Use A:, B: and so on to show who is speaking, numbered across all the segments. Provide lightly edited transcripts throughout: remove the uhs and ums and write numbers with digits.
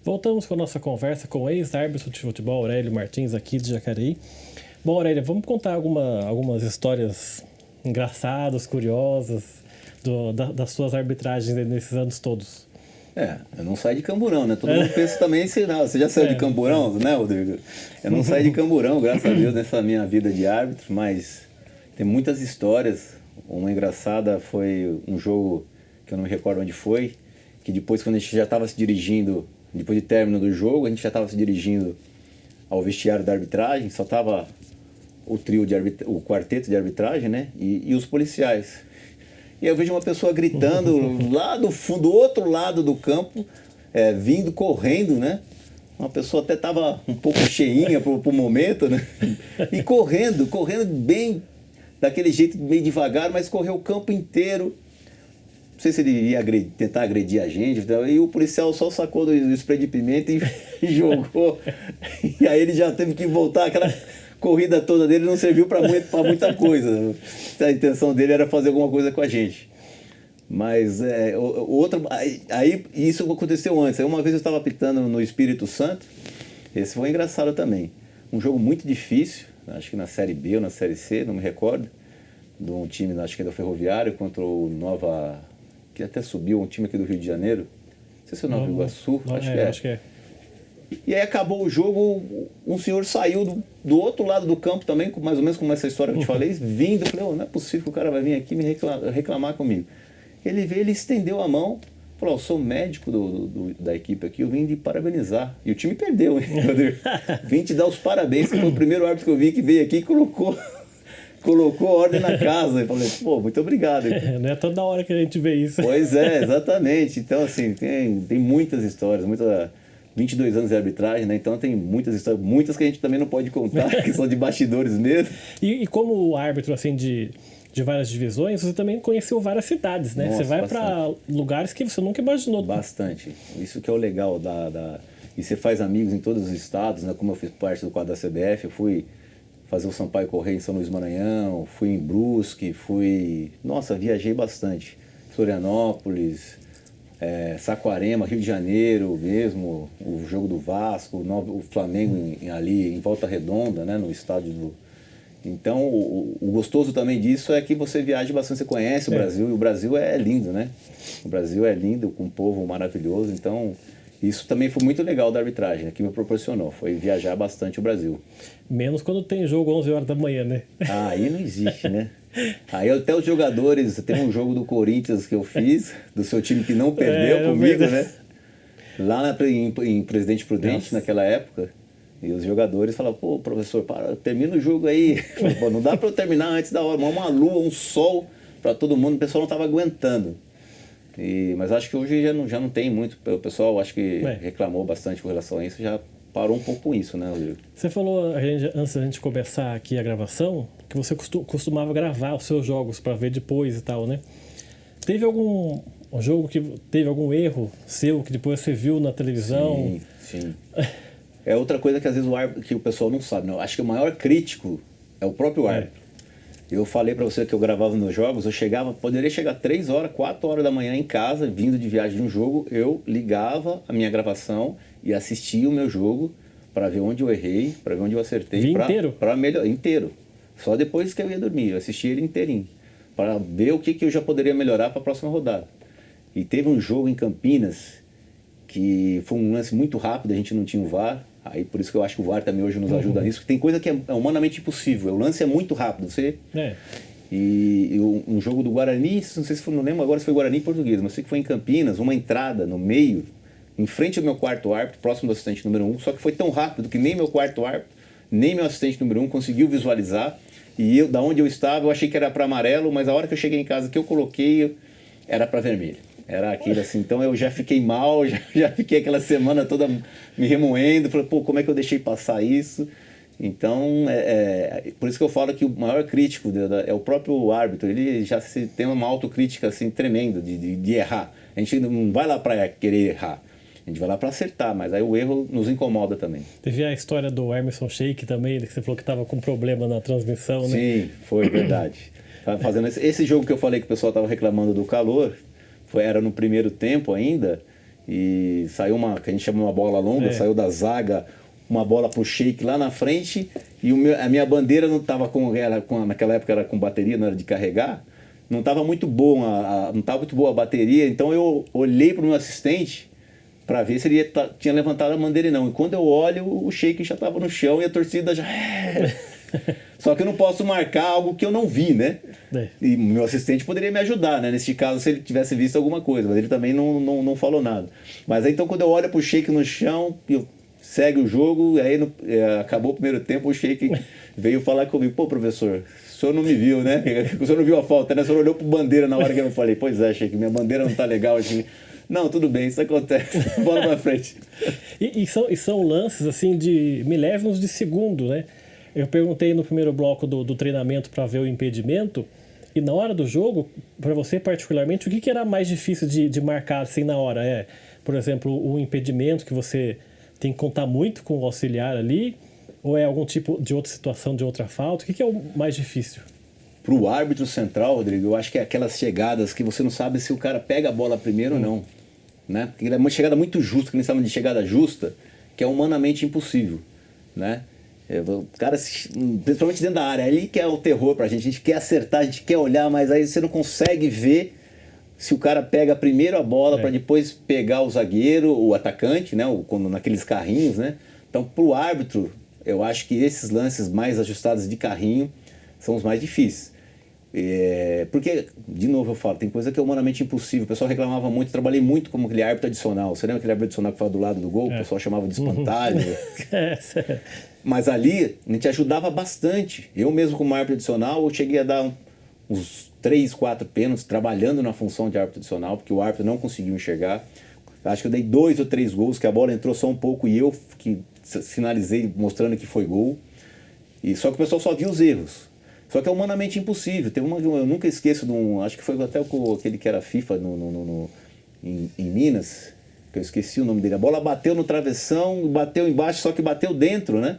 A: Voltamos com a nossa conversa com o ex-árbitro de futebol Aurélio Martins, aqui de Jacareí. Bom, Aurélio, vamos contar algumas histórias engraçadas, curiosas, das suas arbitragens nesses anos todos.
B: Eu não saio de Camburão, né? Todo mundo pensa também assim, não, você já saiu de Camburão, né, Rodrigo? Eu não saí de Camburão, graças a Deus, nessa minha vida de árbitro, mas tem muitas histórias. Uma engraçada foi um jogo que eu não me recordo onde foi, que depois, quando a gente já estava se dirigindo, depois de término do jogo, a gente já estava se dirigindo ao vestiário da arbitragem, só estava o trio o quarteto de arbitragem, né? E os policiais. E eu vejo uma pessoa gritando lá do fundo, do outro lado do campo, vindo, correndo, né? Uma pessoa até estava um pouco cheinha pro momento, né? E correndo bem, daquele jeito, meio devagar, mas correu o campo inteiro. Não sei se ele ia tentar agredir a gente, e o policial só sacou do spray de pimenta e jogou. E aí ele já teve que voltar, aquela corrida toda dele não serviu para muita coisa. A intenção dele era fazer alguma coisa com a gente. Mas aí isso aconteceu antes. Aí uma vez eu estava apitando no Espírito Santo, esse foi engraçado também. Um jogo muito difícil, acho que na Série B ou na Série C, não me recordo, de um time, acho que é do Ferroviário, contra o Nova... que até subiu, um time aqui do Rio de Janeiro, não sei se é o Nova Iguaçu, acho que é. E aí acabou o jogo, um senhor saiu do outro lado do campo também, mais ou menos como essa história que eu te falei, vindo, eu falei, não é possível que o cara vai vir aqui me reclamar comigo. Ele veio, ele estendeu a mão, falou, eu sou médico da equipe aqui, eu vim de parabenizar. E o time perdeu, hein, Rodrigo? Vim te dar os parabéns, que foi o primeiro árbitro que eu vi que veio aqui e colocou ordem na casa. Eu falei, pô, muito obrigado.
A: Não é toda hora que a gente vê isso.
B: Pois é, exatamente. Então, assim, tem muitas histórias, 22 anos de arbitragem, né? Então tem muitas histórias, muitas que a gente também não pode contar, que são de bastidores mesmo.
A: E como árbitro, assim, de várias divisões, você também conheceu várias cidades, né? Nossa, você vai para lugares que você nunca imaginou.
B: Bastante. Isso que é o legal E você faz amigos em todos os estados, né? Como eu fiz parte do quadro da CBF, eu fui fazer o Sampaio Corrêa em São Luís Maranhão, fui em Brusque, viajei bastante. Florianópolis, Saquarema, Rio de Janeiro mesmo, o jogo do Vasco, o Flamengo ali em Volta Redonda, né, no estádio do... Então, o gostoso também disso é que você viaja bastante, você conhece o Brasil, e o Brasil é lindo, né? O Brasil é lindo, com um povo maravilhoso, então... Isso também foi muito legal da arbitragem, que me proporcionou, foi viajar bastante o Brasil.
A: Menos quando tem jogo 11 horas da manhã, né?
B: Aí não existe, né? Aí até os jogadores, tem um jogo do Corinthians que eu fiz, do seu time que não perdeu comigo, né? Lá em Presidente Prudente, naquela época, e os jogadores falavam, pô, professor, termina o jogo aí. Pô, não dá para eu terminar antes da hora, uma lua, um sol para todo mundo, o pessoal não estava aguentando. Mas acho que hoje já não tem muito, o pessoal acho que reclamou bastante com relação a isso, já parou um pouco com isso, né, Rodrigo?
A: Você falou, antes da gente começar aqui a gravação, que você costumava gravar os seus jogos para ver depois e tal, né? Teve algum jogo que teve algum erro seu que depois você viu na televisão?
B: Sim. É outra coisa que às vezes que o pessoal não sabe, não. Acho que o maior crítico é o próprio árbitro. Eu falei para você que eu gravava meus jogos, poderia chegar 3 horas, 4 horas da manhã em casa, vindo de viagem de um jogo, eu ligava a minha gravação e assistia o meu jogo para ver onde eu errei, para ver onde eu acertei.
A: Inteiro?
B: Inteiro. Só depois que eu ia dormir, eu assistia ele inteirinho, para ver o que eu já poderia melhorar para a próxima rodada. E teve um jogo em Campinas, que foi um lance muito rápido, a gente não tinha o VAR, aí por isso que eu acho que o VAR também hoje nos ajuda nisso, porque tem coisa que é humanamente impossível, o lance é muito rápido, E um jogo do Guarani, não sei se não lembro agora se foi Guarani e Português, mas sei que foi em Campinas, uma entrada no meio, em frente ao meu quarto árbitro, próximo do assistente número 1, só que foi tão rápido que nem meu quarto árbitro, nem meu assistente número 1 conseguiu visualizar, e da onde eu estava, eu achei que era para amarelo, mas a hora que eu cheguei em casa, que eu coloquei, era para vermelho. Era aquilo assim, então eu já fiquei mal, já fiquei aquela semana toda me remoendo, falei, pô, como é que eu deixei passar isso? Então, por isso que eu falo que o maior crítico é o próprio árbitro, ele já tem uma autocrítica assim, tremenda de errar. A gente não vai lá para querer errar, a gente vai lá para acertar, mas aí o erro nos incomoda também.
A: Teve a história do Emerson Sheik também, que você falou que estava com problema na transmissão, né?
B: Sim, foi verdade. Tava fazendo esse jogo que eu falei que o pessoal estava reclamando do calor, era no primeiro tempo ainda, e saiu que a gente chama uma bola longa, saiu da zaga, uma bola pro Sheik lá na frente, e a minha bandeira não estava naquela época era com bateria, não era de carregar, não estava muito boa, não estava muito boa a bateria, então eu olhei pro meu assistente para ver se ele tinha levantado a bandeira e não. E quando eu olho, o Sheik já estava no chão e a torcida já... Só que eu não posso marcar algo que eu não vi, né? E meu assistente poderia me ajudar, né? Nesse caso, se ele tivesse visto alguma coisa, mas ele também não falou nada. Mas aí, então, quando eu olho pro Sheik no chão, segue o jogo, aí acabou o primeiro tempo, o Sheik veio falar comigo: pô, professor, o senhor não me viu, né? O senhor não viu a falta, né? O senhor olhou pro bandeira na hora que eu falei: pois é, Sheik, minha bandeira não tá legal aqui. Não, tudo bem, isso acontece. Bola pra frente.
A: E são lances, assim, de milésimos de segundo, né? Eu perguntei no primeiro bloco do treinamento para ver o impedimento, e na hora do jogo, para você particularmente, o que era mais difícil de marcar assim na hora? Por exemplo, o impedimento que você tem que contar muito com o auxiliar ali, ou é algum tipo de outra situação, de outra falta? O que é o mais difícil?
B: Para o árbitro central, Rodrigo, eu acho que é aquelas chegadas que você não sabe se o cara pega a bola primeiro ou não. Né? Porque é uma chegada muito justa, que eles chamam de chegada justa, que é humanamente impossível. Né? O cara, principalmente dentro da área, ali que é o terror pra gente. A gente quer acertar, a gente quer olhar, mas aí você não consegue ver se o cara pega primeiro a bola para depois pegar o zagueiro, o atacante, né? Naqueles carrinhos, né? Então, pro árbitro, eu acho que esses lances mais ajustados de carrinho são os mais difíceis. Porque, de novo eu falo, tem coisa que é humanamente impossível. O pessoal reclamava muito, trabalhei muito como aquele árbitro adicional. Você lembra aquele árbitro adicional que ficava do lado do gol? O pessoal chamava de espantalho. Mas ali, a gente ajudava bastante. Eu mesmo como árbitro adicional, eu cheguei a dar uns 3, 4 pênaltis, trabalhando na função de árbitro adicional, porque o árbitro não conseguiu enxergar. Acho que eu dei 2 ou 3 gols, que a bola entrou só um pouco e eu que finalizei mostrando que foi gol. Só que o pessoal só viu os erros. Só que é humanamente impossível. Teve eu nunca esqueço acho que foi até aquele que era FIFA em Minas, que eu esqueci o nome dele. A bola bateu no travessão, bateu embaixo, só que bateu dentro, né?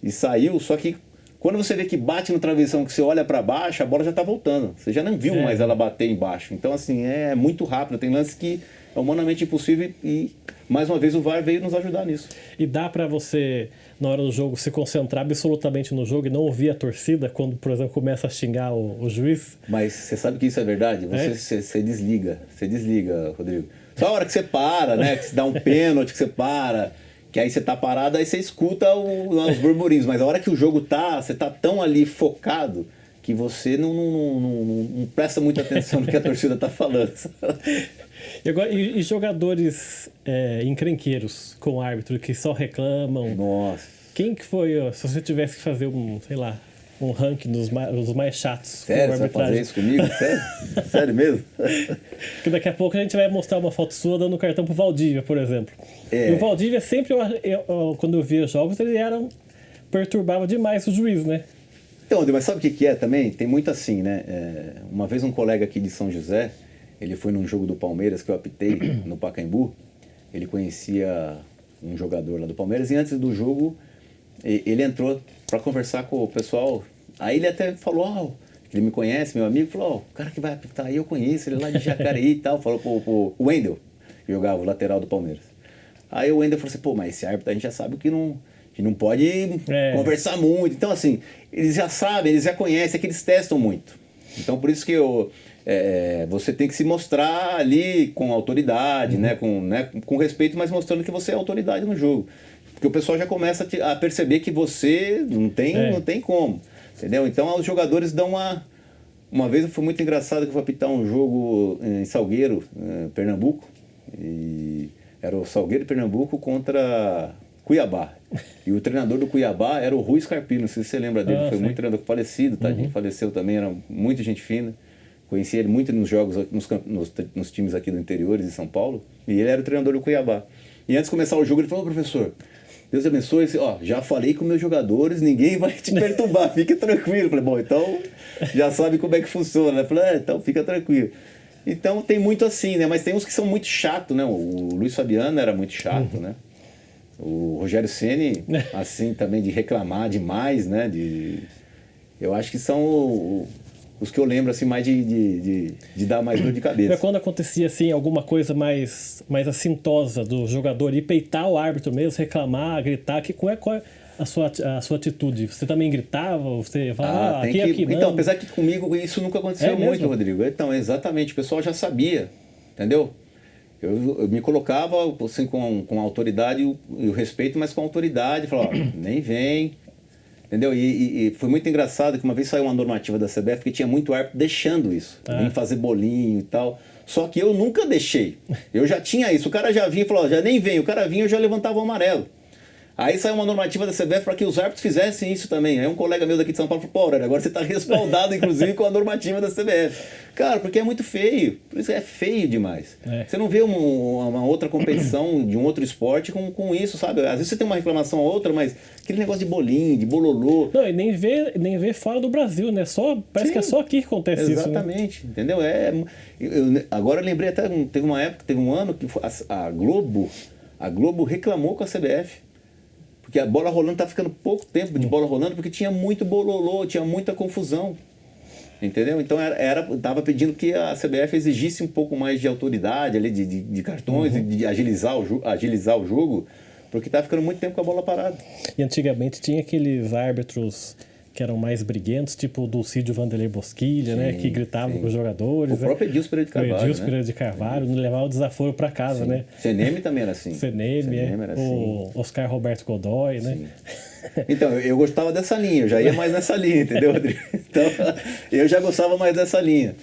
B: E saiu, só que quando você vê que bate no travessão, que você olha para baixo, a bola já tá voltando. Você já não viu mais ela bater embaixo. Então, assim, é muito rápido. Tem lances que é humanamente impossível e, mais uma vez, o VAR veio nos ajudar nisso.
A: E dá para você, na hora do jogo, se concentrar absolutamente no jogo e não ouvir a torcida quando, por exemplo, começa a xingar o juiz?
B: Mas você sabe que isso é verdade? Você desliga. Você desliga, Rodrigo. Só a hora que você para, né? Que você dá um pênalti, que você para, que aí você tá parado, aí você escuta os burburinhos. Mas a hora que o jogo você tá tão ali focado que você não presta muita atenção no que a torcida tá falando.
A: E jogadores encrenqueiros com o árbitro que só reclamam?
B: Nossa.
A: Quem que foi, se você tivesse que fazer um ranking dos mais chatos?
B: Sério? Você vai fazer isso comigo? Sério? Sério mesmo?
A: Porque daqui a pouco a gente vai mostrar uma foto sua dando cartão pro Valdívia, por exemplo. E o Valdívia sempre, quando eu via os jogos, ele perturbava demais o juiz, né?
B: Então, mas sabe o que é também? Tem muito assim, né? Uma vez um colega aqui de São José, ele foi num jogo do Palmeiras que eu apitei no Pacaembu. Ele conhecia um jogador lá do Palmeiras e antes do jogo ele entrou para conversar com o pessoal. Aí ele até falou, ele me conhece, meu amigo, falou, o cara que vai apitar aí eu conheço, ele é lá de Jacareí e tal. Falou pro Wendel, que jogava o lateral do Palmeiras. Aí o Wendel falou assim, mas esse árbitro a gente já sabe que não pode conversar muito. Então, assim, eles já sabem, eles já conhecem, é que eles testam muito. Então, por isso que você tem que se mostrar ali com autoridade, né? Com respeito, mas mostrando que você é autoridade no jogo. Porque o pessoal já começa a perceber que você não tem como. Entendeu? Então, os jogadores dão Uma vez foi muito engraçado que eu fui apitar um jogo em Salgueiro, Pernambuco. E era o Salgueiro Pernambuco contra Cuiabá. E o treinador do Cuiabá era o Rui Scarpino, não sei se você lembra dele, foi muito treinador falecido, tadinho, faleceu também, era muita gente fina. Conheci ele muito nos jogos, nos times aqui do interior de São Paulo, e ele era o treinador do Cuiabá. E antes de começar o jogo, ele falou, professor, Deus abençoe, já falei com meus jogadores, ninguém vai te perturbar, fique tranquilo. Eu falei, bom, então já sabe como é que funciona. Eu falei, então fica tranquilo. Então tem muito assim, né? Mas tem uns que são muito chatos, né? O Luiz Fabiano era muito chato, né? O Rogério Ceni, assim, também de reclamar demais, né? Eu acho que são os que eu lembro assim, mais de dar mais dor de cabeça.
A: Mas quando acontecia assim, alguma coisa mais assintosa do jogador ir peitar o árbitro mesmo, reclamar, gritar, qual é a sua atitude? Você também gritava? Você falava, aqui não?
B: Então, apesar que comigo isso nunca aconteceu muito, mesmo? Rodrigo. Então, exatamente, o pessoal já sabia, entendeu? Eu me colocava assim, com a autoridade e o respeito, mas com a autoridade, falava, nem vem, entendeu? E foi muito engraçado que uma vez saiu uma normativa da CBF que tinha muito árbitro deixando isso, nem fazer bolinho e tal. Só que eu nunca deixei. Eu já tinha isso. O cara já vinha e falou, já nem vem. O cara vinha e eu já levantava o amarelo. Aí saiu uma normativa da CBF para que os árbitros fizessem isso também. Aí um colega meu daqui de São Paulo falou, pô, Aurélio, agora você está respaldado, inclusive, com a normativa da CBF. Cara, porque é muito feio. Por isso é feio demais. Você não vê uma outra competição de um outro esporte com isso, sabe? Às vezes você tem uma reclamação ou outra, mas aquele negócio de bolinho, de bololô...
A: Não, e nem vê fora do Brasil, né? Parece que é só aqui que acontece isso, né?
B: Exatamente, entendeu? Agora eu lembrei até, teve uma época, teve um ano que a Globo reclamou com a CBF. Porque a bola rolando tá ficando pouco tempo de bola rolando, porque tinha muito bololô, tinha muita confusão. Entendeu? Então tava pedindo que a CBF exigisse um pouco mais de autoridade ali, de cartões, de agilizar o jogo, porque tá ficando muito tempo com a bola parada.
A: E antigamente tinha aqueles árbitros que eram mais briguentos, tipo o Dulcídio Vanderlei Bosquilha, né? Que gritavam com os jogadores.
B: O próprio Edilson Pereira de Carvalho.
A: O Edilson Pereira de Carvalho, não levava o desaforo para casa, né?
B: Ceneme também era assim.
A: Ceneme era assim. O Oscar Roberto Godoy, né?
B: Então, eu gostava dessa linha, eu já ia mais nessa linha, entendeu, Rodrigo? Então, eu já gostava mais dessa linha.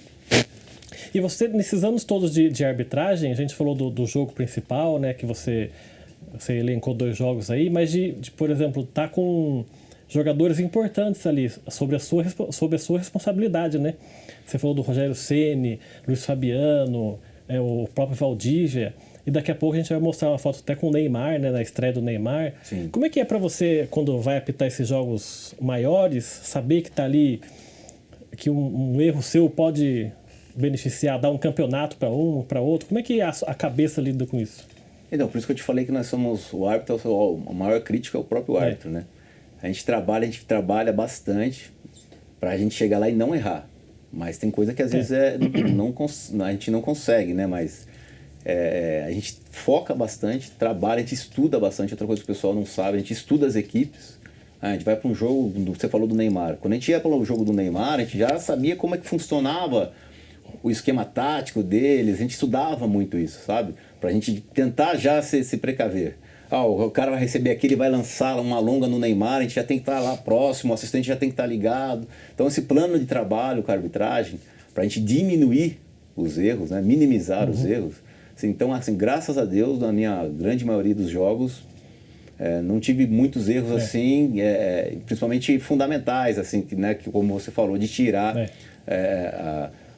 A: E você, nesses anos todos de arbitragem, a gente falou do jogo principal, né? Que você elencou 2 jogos aí, mas por exemplo, tá com jogadores importantes ali, sobre a sua responsabilidade, né? Você falou do Rogério Ceni, Luiz Fabiano, o próprio Valdívia, e daqui a pouco a gente vai mostrar uma foto até com o Neymar, né? Na estreia do Neymar.
B: Sim.
A: Como é que é para você, quando vai apitar esses jogos maiores, saber que tá ali, que um erro seu pode beneficiar, dar um campeonato para um, para outro? Como é que a cabeça lida com isso?
B: Então, por isso que eu te falei que nós somos o árbitro, a maior crítica é o próprio árbitro, né? A gente trabalha bastante para a gente chegar lá e não errar. Mas tem coisa que às vezes a gente não consegue, né? Mas a gente foca bastante, trabalha, a gente estuda bastante. Outra coisa que o pessoal não sabe, a gente estuda as equipes. A gente vai para um jogo, você falou do Neymar. Quando a gente ia para o jogo do Neymar, a gente já sabia como é que funcionava o esquema tático deles. A gente estudava muito isso, sabe? Para a gente tentar já se precaver. O cara vai receber aqui, ele vai lançar uma longa no Neymar, a gente já tem que estar lá próximo, o assistente já tem que estar ligado. Então esse plano de trabalho com a arbitragem, para a gente diminuir os erros, né? Minimizar os erros. Assim, então, assim, graças a Deus, na minha grande maioria dos jogos, não tive muitos erros assim, principalmente fundamentais, assim, né? Que, como você falou, de tirar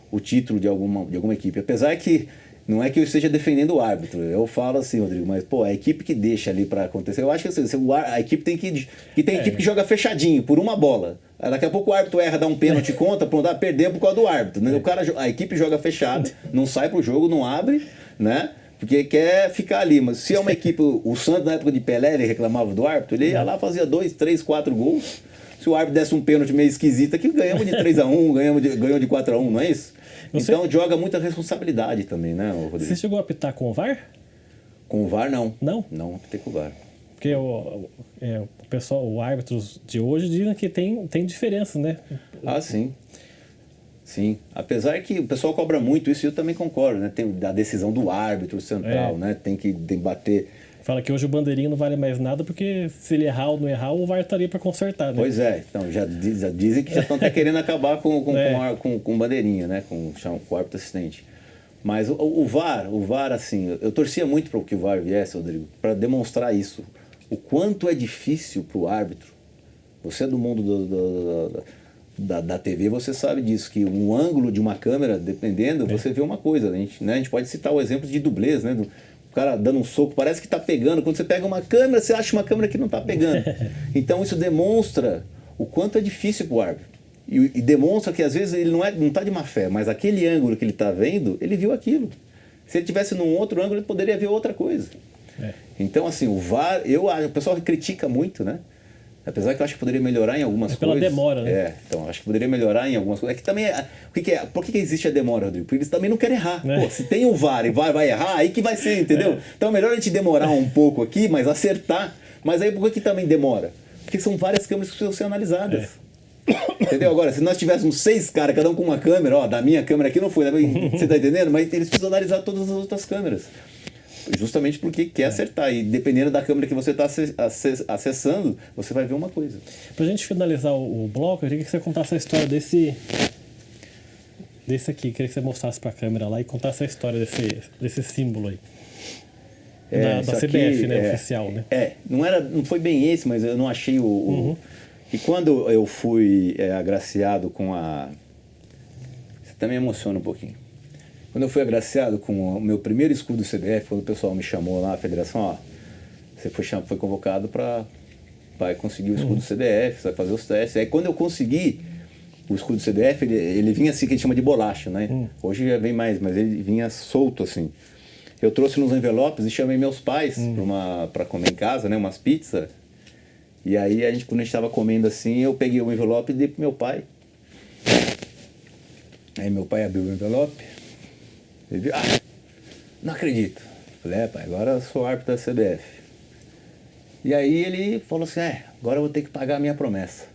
B: o título de alguma equipe. Apesar que não é que eu esteja defendendo o árbitro, eu falo assim, Rodrigo, mas a equipe que deixa ali para acontecer, eu acho que assim, a equipe tem que tem equipe que joga fechadinho por uma bola. Daqui a pouco o árbitro erra, dá um pênalti conta, pronto, perdemos por causa do árbitro. Né? A equipe joga fechada, não sai pro jogo, não abre, né? Porque quer ficar ali. Mas se é uma equipe, o Santos na época de Pelé, ele reclamava do árbitro, ele ia lá, fazia 2, 3, 4 gols. Se o árbitro desse um pênalti meio esquisito aqui, ganhamos de 3-1, ganhou de 4-1, não é isso? Então joga muita responsabilidade também, né, Rodrigo?
A: Você chegou a apitar com o VAR?
B: Com o VAR, não.
A: Não?
B: Não apitei com o VAR.
A: Porque o pessoal, os árbitros de hoje dizem que tem diferença, né?
B: Ah, sim. Sim. Apesar que o pessoal cobra muito isso, e eu também concordo, né? Tem a decisão do árbitro central, né? Tem que debater.
A: Fala que hoje o bandeirinho não vale mais nada, porque se ele errar ou não errar, o VAR estaria para consertar, né?
B: Pois é. Então, já dizem que já estão até querendo acabar com bandeirinha, né? Com o árbitro assistente. Mas o VAR, assim, eu torcia muito para que o VAR viesse, Rodrigo, para demonstrar isso. O quanto é difícil para o árbitro. Você é do mundo da TV, você sabe disso, que um ângulo de uma câmera, dependendo, você vê uma coisa. A gente pode citar o exemplo de dublês, né? O cara dando um soco, parece que está pegando. Quando você pega uma câmera, você acha uma câmera que não está pegando. Então isso demonstra o quanto é difícil para o árbitro. E demonstra que às vezes ele não está de má fé, mas aquele ângulo que ele está vendo, ele viu aquilo. Se ele tivesse num outro ângulo, ele poderia ver outra coisa. Então, assim, o VAR, o pessoal critica muito, né? Apesar que eu acho que poderia melhorar em algumas
A: pela
B: coisas.
A: demora, né?
B: Então acho que poderia melhorar em algumas coisas. É que também, por que existe a demora, Rodrigo? Porque eles também não querem errar. Pô, se tem o VAR e vai errar, aí que vai ser, entendeu? Então é melhor a gente demorar um pouco aqui, mas acertar. Mas aí por que também demora? Porque são várias câmeras que precisam ser analisadas. Entendeu? Agora, se nós tivéssemos 6 caras, cada um com uma câmera, ó, da minha câmera aqui não foi, você tá entendendo? Mas eles precisam analisar todas as outras câmeras. Justamente porque quer acertar. E dependendo da câmera que você está acessando, você vai ver uma coisa.
A: Pra gente finalizar o bloco, eu queria que você contasse a história desse aqui. Eu queria que você mostrasse pra câmera lá e contasse a história desse símbolo aí. Da CBF, né? Oficial, né?
B: Não foi bem esse, mas eu não achei E quando eu fui agraciado com a... Você também emociona um pouquinho. Quando eu fui agraciado com o meu primeiro escudo do CBF, quando o pessoal me chamou lá, a federação, ó, você foi convocado para conseguir o escudo do CBF, você vai fazer os testes. Aí quando eu consegui o escudo do CBF, ele vinha assim, que a gente chama de bolacha, né? Hoje já vem mais, mas ele vinha solto assim. Eu trouxe nos envelopes e chamei meus pais para comer em casa, né? Umas pizzas. E aí, quando a gente estava comendo assim, eu peguei o envelope e dei pro meu pai. Aí meu pai abriu o envelope. Ele viu, não acredito. Falei, pai, agora eu sou árbitro da CBF. E aí ele falou assim, agora eu vou ter que pagar a minha promessa.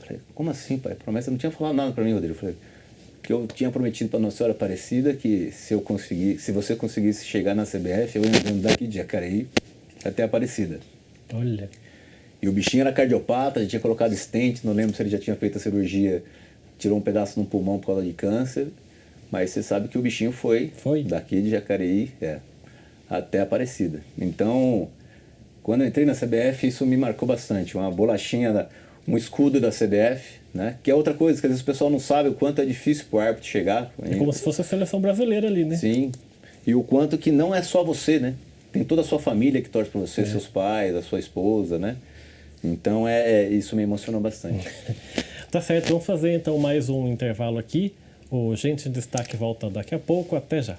B: Falei, como assim, pai? Promessa? Não tinha falado nada para mim, Rodrigo. Falei, que eu tinha prometido para Nossa Senhora Aparecida que se você conseguisse chegar na CBF, eu ia daqui de Jacareí até Aparecida.
A: Olha.
B: E o bichinho era cardiopata, já tinha colocado stent, não lembro se ele já tinha feito a cirurgia, tirou um pedaço no pulmão por causa de câncer. Mas você sabe que o bichinho foi daqui de Jacareí até Aparecida. Então, quando eu entrei na CBF, isso me marcou bastante. Uma bolachinha, um escudo da CBF, né? Que é outra coisa, que às vezes o pessoal não sabe o quanto é difícil pro árbitro chegar.
A: É como se fosse a seleção brasileira ali, né?
B: Sim. E o quanto que não é só você, né? Tem toda a sua família que torce por você, seus pais, a sua esposa, né? Então, isso me emocionou bastante.
A: Tá certo, vamos fazer então mais um intervalo aqui. O Gente em Destaque volta daqui a pouco. Até já.